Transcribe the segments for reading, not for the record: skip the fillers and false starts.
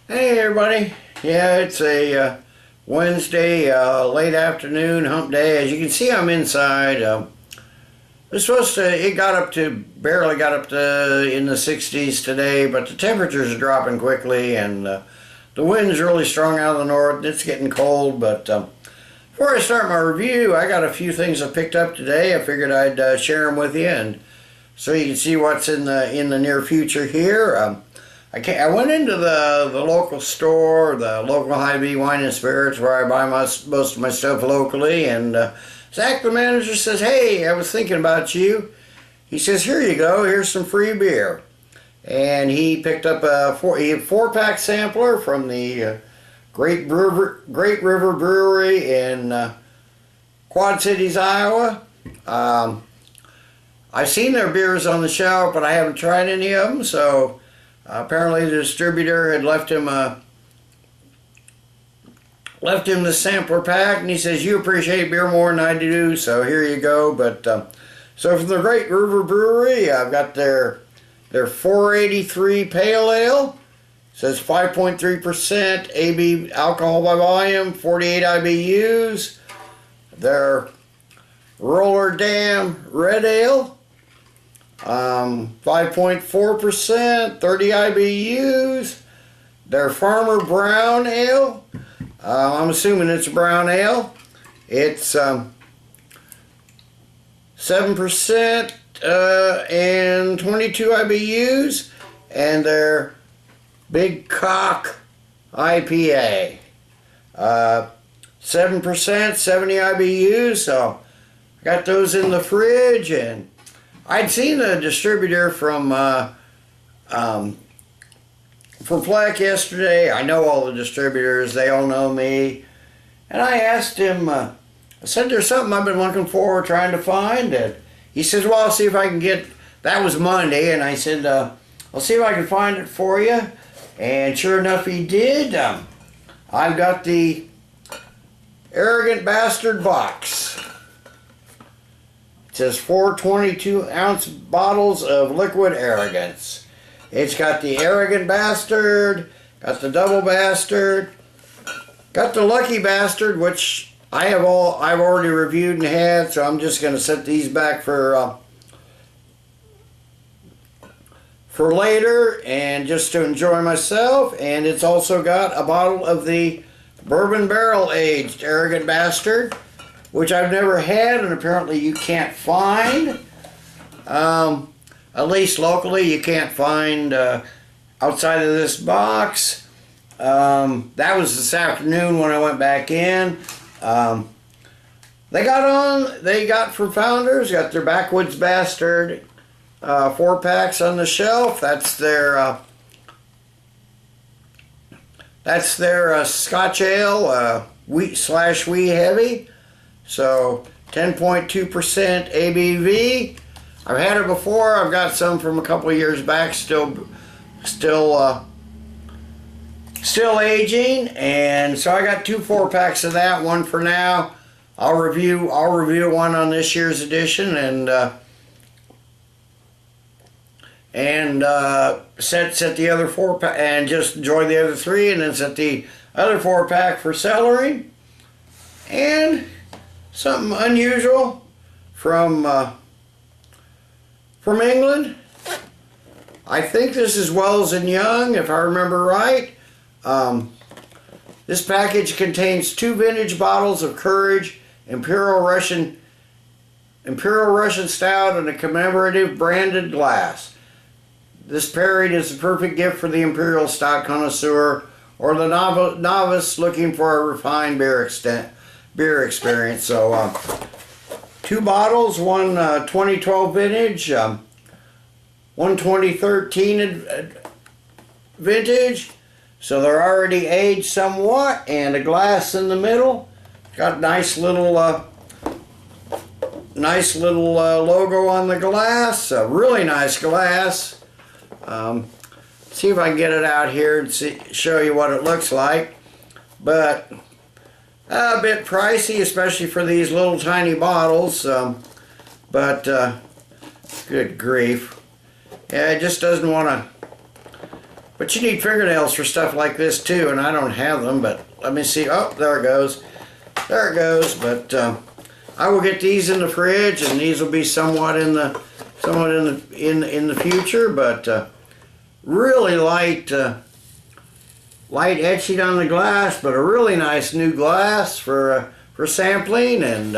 Hey everybody, yeah, it's a Wednesday, late afternoon hump day. As you can see, I'm inside. It barely got up to in the 60s today, but the temperatures are dropping quickly and the wind's really strong out of the north. It's getting cold, but before I start my review, I got a few things I picked up today. I figured I'd share them with you, and so you can see what's in the near future here. I went into the local store, the local Hy-Vee Wine and Spirits, where I buy most of my stuff locally, and Zach, the manager, says, "Hey, I was thinking about you." He says, "Here you go, here's some free beer." And he picked up a four-pack sampler from the Great River Brewery in Quad Cities, Iowa. I've seen their beers on the shelf, but I haven't tried any of them, so apparently the distributor had left him the sampler pack, and he says, "You appreciate beer more than I do, so here you go." But so from the Great River Brewery, I've got their 483 Pale Ale. It says 5.3% AB alcohol by volume, 48 IBUs. Their Roller Dam Red Ale, 5.4%, 30 IBUs. Their Farmer Brown Ale, I'm assuming it's a brown ale. It's 7% and 22 IBUs. And their Big Cock IPA, 7%, 70 IBUs. So I got those in the fridge, and I'd seen the distributor from Fleck yesterday. I know all the distributors, they all know me. And I asked him, I said, "There's something I've been looking for, trying to find." And he says, "Well, I'll see if I can get," that was Monday, and I said, "I'll see if I can find it for you." And sure enough, he did. I've got the Arrogant Bastard box. It says 4 22-ounce bottles of liquid Arrogance. It's got the Arrogant Bastard, got the Double Bastard, got the Lucky Bastard, which I've already reviewed and had, so I'm just going to set these back for later and just to enjoy myself. And it's also got a bottle of the Bourbon Barrel Aged Arrogant Bastard, which I've never had, and apparently you can't find. At least locally, you can't find outside of this box. That was this afternoon when I went back in. They got from Founders, got their Backwoods Bastard 4 packs on the shelf. That's their Scotch Ale, wheat/wee heavy. So 10.2% ABV. I've had it before. I've got some from a couple of years back, still aging, and so I got 2 4-packs of that. One for now. I'll review one on this year's edition, and set the other 4-pack and just enjoy the other 3, and then set the other 4-pack for cellaring. And something unusual from England. I think this is Wells and Young, if I remember right. This package contains 2 vintage bottles of Courage Imperial Russian Stout in a commemorative branded glass. This pairing is the perfect gift for the Imperial Stout connoisseur or the novice looking for a refined beer experience. So 2 bottles, one 2012 vintage, one 2013 vintage. So they're already aged somewhat, and a glass in the middle. Got nice little logo on the glass. A really nice glass. See if I can get it out here and show you what it looks like. But a bit pricey, especially for these little tiny bottles. But good grief. Yeah, it just doesn't want to But you need fingernails for stuff like this too, and I don't have them, but let me see. Oh, there it goes. There it goes. But I will get these in the fridge, and these will be somewhat in the future. But really light etching on the glass, but a really nice new glass for sampling, and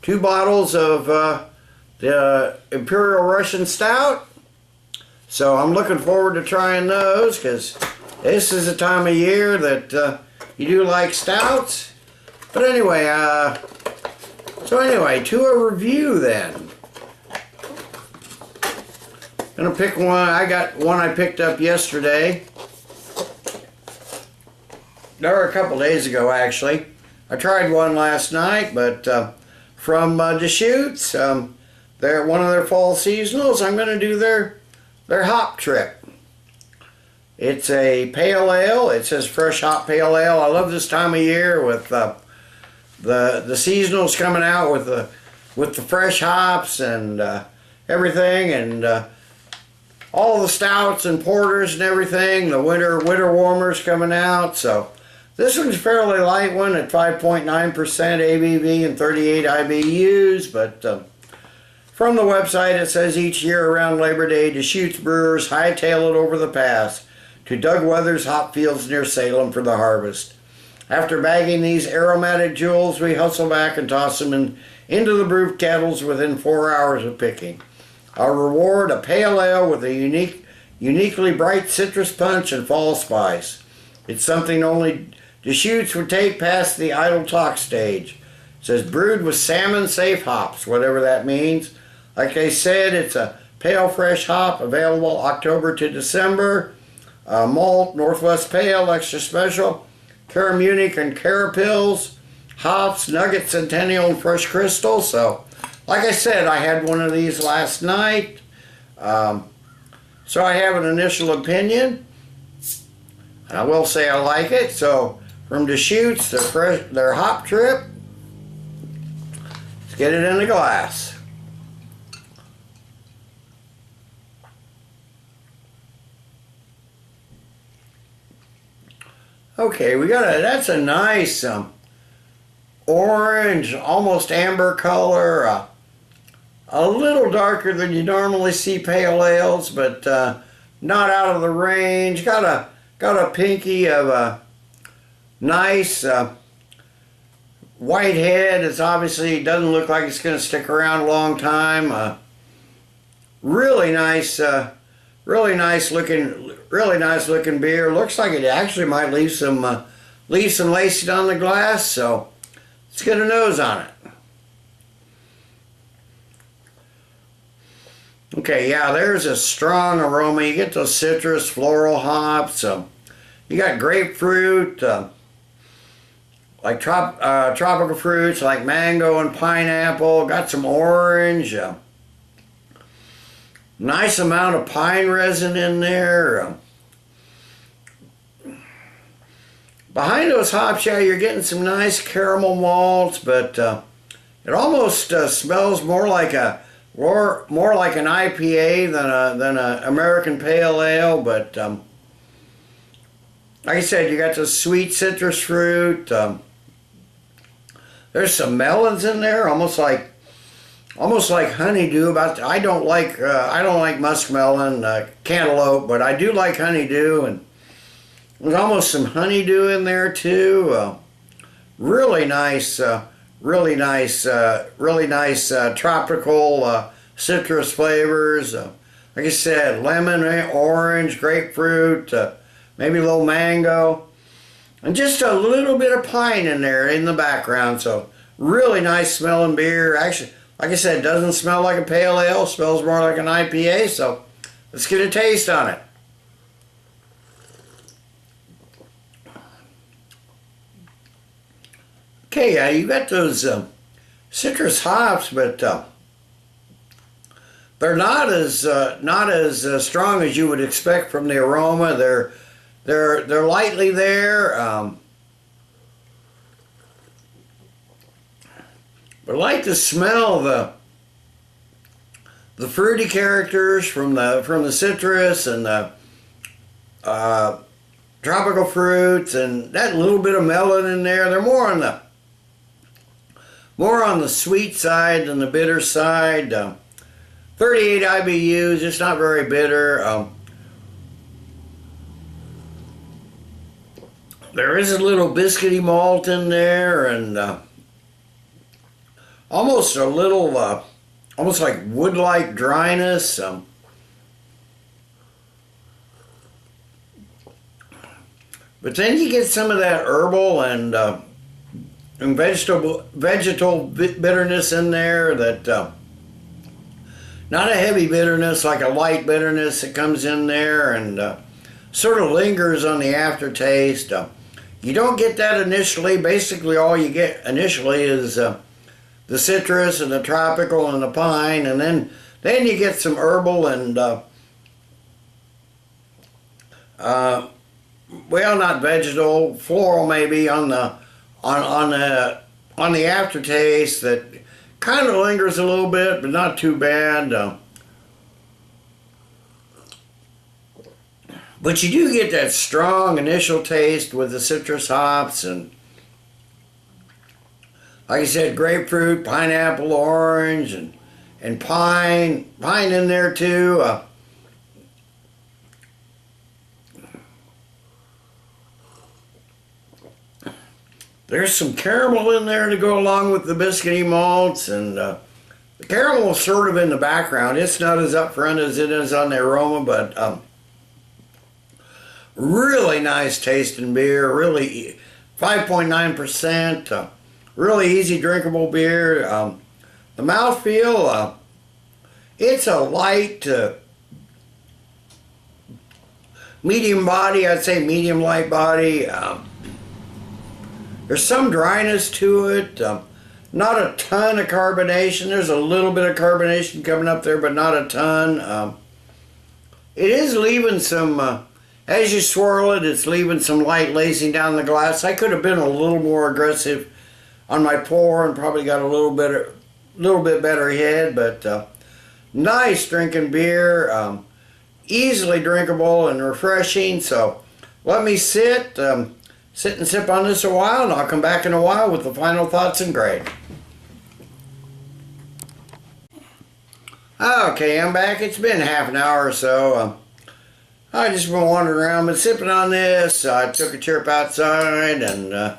2 bottles of the Imperial Russian Stout. So I'm looking forward to trying those, because this is a time of year that you do like stouts. But anyway, to a review then. Gonna pick one. I got one I picked up yesterday. Or a couple days ago, actually. I tried one last night, but from Deschutes, they're one of their fall seasonals. I'm going to do their hop trip. It's a pale ale. It says fresh hop pale ale. I love this time of year with the seasonals coming out with the fresh hops and everything, and all the stouts and porters and everything. The winter warmers coming out. So this one's a fairly light one at 5.9% ABV and 38 IBUs, but from the website it says each year around Labor Day, Deschutes brewers hightail it over the pass to Doug Weather's hop fields near Salem for the harvest. After bagging these aromatic jewels, we hustle back and toss them into the brew kettles within 4 hours of picking. Our reward, a pale ale with a uniquely bright citrus punch and fall spice. It's something only Deschutes would take past the idle talk stage. It says brewed with Salmon Safe Hops, whatever that means. Like they said, it's a pale fresh hop available October to December. Malt, Northwest Pale, Extra Special, Cara-Munich and Carapils, hops, Nugget, Centennial, and Fresh Crystal. So, like I said, I had one of these last night. So I have an initial opinion. I will say I like it. So, from Deschutes, their hop trip. Let's get it in the glass. Okay, we got that's a nice orange, almost amber color, a little darker than you normally see pale ales, but not out of the range. Got a pinky of a nice white head. It's obviously doesn't look like it's going to stick around a long time. Really nice looking beer. Looks like it actually might leave some lacing on the glass, so let's get a nose on it. Okay, yeah, there's a strong aroma. You get those citrus, floral hops. You got grapefruit, like tropical fruits like mango and pineapple. Got some orange. Nice amount of pine resin in there. Behind those hops, yeah, you're getting some nice caramel malts, but it almost smells more like an IPA than a American Pale Ale. But like I said, you got the sweet citrus fruit. There's some melons in there, almost like honeydew. I don't like muskmelon, cantaloupe, but I do like honeydew, and there's almost some honeydew in there too. Really nice tropical citrus flavors. Like I said, lemon, orange, grapefruit, maybe a little mango, and just a little bit of pine in there in the background. So really nice smelling beer. Actually, like I said, it doesn't smell like a pale ale. It smells more like an IPA. So let's get a taste on it. Okay, you got those citrus hops, but they're not as strong as you would expect from the aroma. They're lightly there, but I like to smell fruity characters from the citrus and the tropical fruits and that little bit of melon in there. They're more on the sweet side than the bitter side. 38 IBUs, it's not very bitter. There is a little biscuity malt in there, and almost a little, almost like wood-like dryness. But then you get some of that herbal and vegetable bitterness in there. That not a heavy bitterness, like a light bitterness that comes in there and sort of lingers on the aftertaste. You don't get that initially. Basically, all you get initially is the citrus and the tropical and the pine, and then you get some herbal and well, not vegetal, floral maybe on the aftertaste that kind of lingers a little bit, but not too bad. But you do get that strong initial taste with the citrus hops and, like I said, grapefruit, pineapple, orange, and pine in there too. There's some caramel in there to go along with the biscuity malts, and the caramel is sort of in the background. It's not as upfront as it is on the aroma, but really nice tasting beer. Really 5.9%. Really easy drinkable beer. The mouthfeel, it's a light, medium body. I'd say medium light body. There's some dryness to it. Not a ton of carbonation. There's a little bit of carbonation coming up there, but not a ton. It is leaving some, as you swirl it, it's leaving some light lacing down the glass. I could have been a little more aggressive on my pour and probably got a little bit better head, but nice drinking beer, easily drinkable and refreshing. So let me sit and sip on this a while, and I'll come back in a while with the final thoughts and grade. Okay, I'm back. It's been half an hour or so. I just been wandering around, been sipping on this. I took a trip outside, and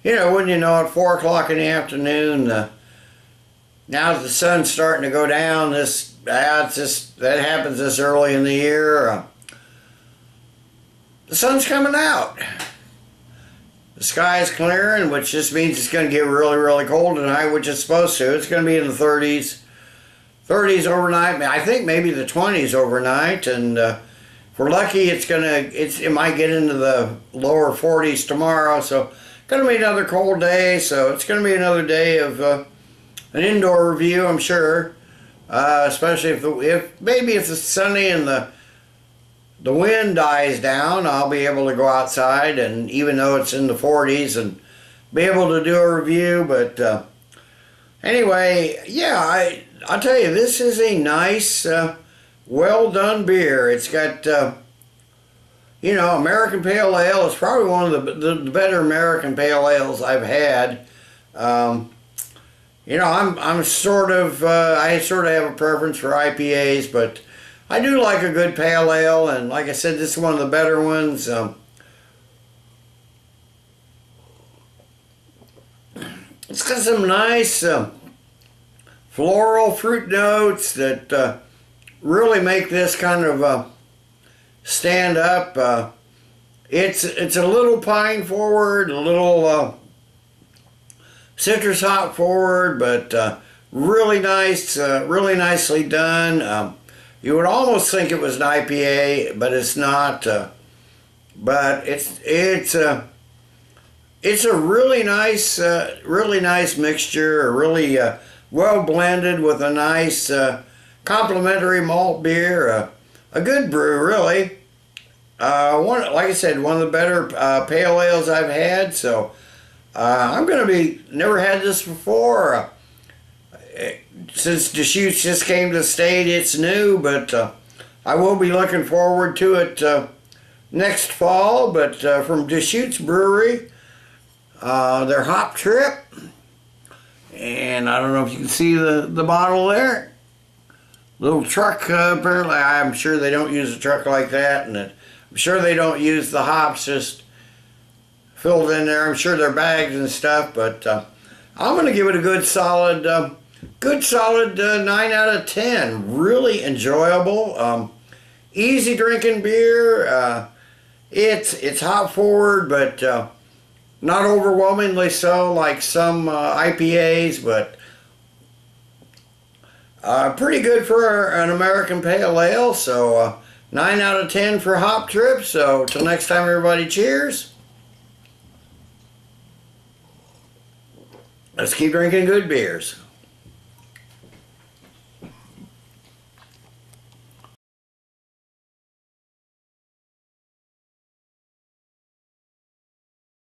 you know, wouldn't you know it, 4 o'clock in the afternoon. Now that the sun's starting to go down, that happens this early in the year. The sun's coming out. The sky is clearing, which just means it's going to get really, really cold tonight, which it's supposed to. It's going to be in the 30s overnight. I think maybe the 20s overnight, and if we're lucky, it might get into the lower 40s tomorrow. So going to be another cold day. So it's going to be another day of an indoor review, I'm sure. Especially if it's sunny and the wind dies down, I'll be able to go outside, and even though it's in the 40s, and be able to do a review. But anyway, yeah, I'll tell you, this is a nice, well done beer. It's got, you know, American Pale Ale. It's probably one of the better American Pale Ales I've had. You know, I sort of have a preference for IPAs, but I do like a good pale ale, and like I said, this is one of the better ones. It's got some nice floral fruit notes that really make this kind of stand up. It's a little pine forward, a little citrus hop forward, but really nice, really nicely done. You would almost think it was an IPA, but it's not. But it's a really nice mixture, really well blended with a nice complementary malt beer. A good brew, really. Like I said, one of the better pale ales I've had. So I'm going to be, never had this before. since Deschutes just came to the state, it's new, but I will be looking forward to it next fall. But from Deschutes Brewery, their Hop Trip, and I don't know if you can see the bottle there. Little truck, apparently. I'm sure they don't use a truck like that, and I'm sure they don't use the hops just filled in there. I'm sure they're bags and stuff, but I'm going to give it a good solid 9 out of 10. Really enjoyable. Easy drinking beer. It's hop forward, but not overwhelmingly so like some IPAs, but pretty good for an American Pale Ale. So 9 out of 10 for Hop Trip. So till next time, everybody, cheers. Let's keep drinking good beers.